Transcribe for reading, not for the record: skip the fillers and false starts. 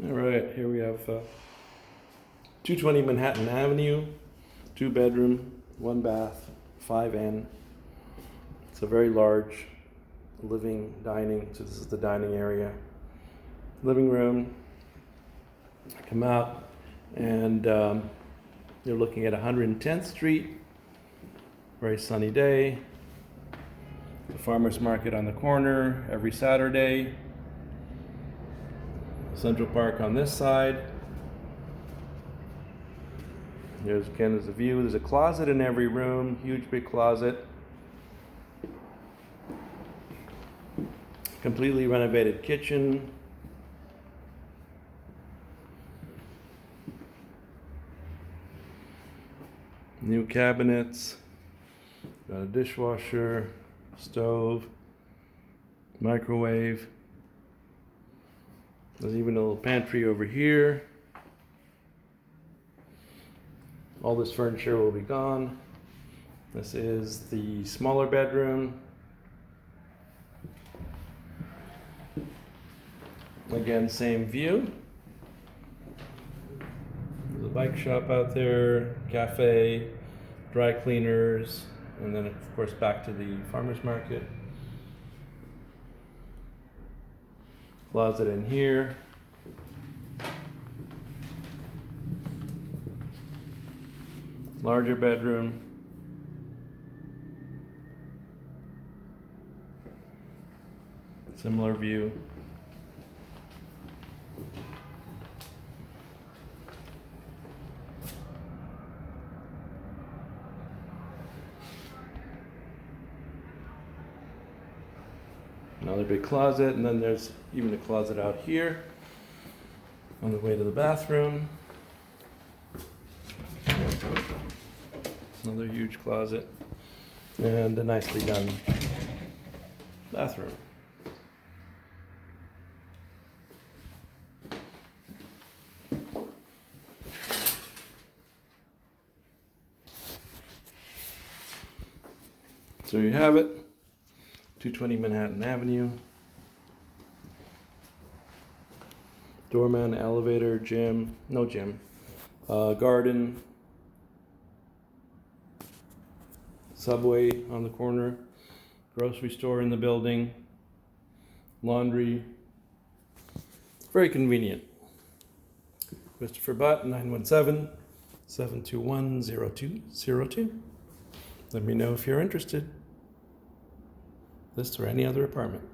All right, here we have 220 Manhattan Avenue, 2-bedroom, 1 bath, 5N. It's a very large living, dining, so this is the dining area. Living room, come out and you're looking at 110th Street, very sunny day. The farmer's market on the corner every Saturday. Central Park on this side. Here's again the view. There's a closet in every room, huge big closet. Completely renovated kitchen. New cabinets. Got a dishwasher, stove, microwave. There's even a little pantry over here. All this furniture will be gone. This is the smaller bedroom. Again, same view. There's a bike shop out there, cafe, dry cleaners, and then of course back to the farmer's market. Closet in here. Larger bedroom. Similar view. Another big closet, and then there's even a closet out here on the way to the bathroom. Another huge closet and a nicely done bathroom. So you have it. 220 Manhattan Avenue. Doorman, elevator, gym, no gym, garden, Subway on the corner, grocery store in the building, laundry. Very convenient. Christopher Butt, 917-721-0202. Let me know if you're interested. This or any other apartment.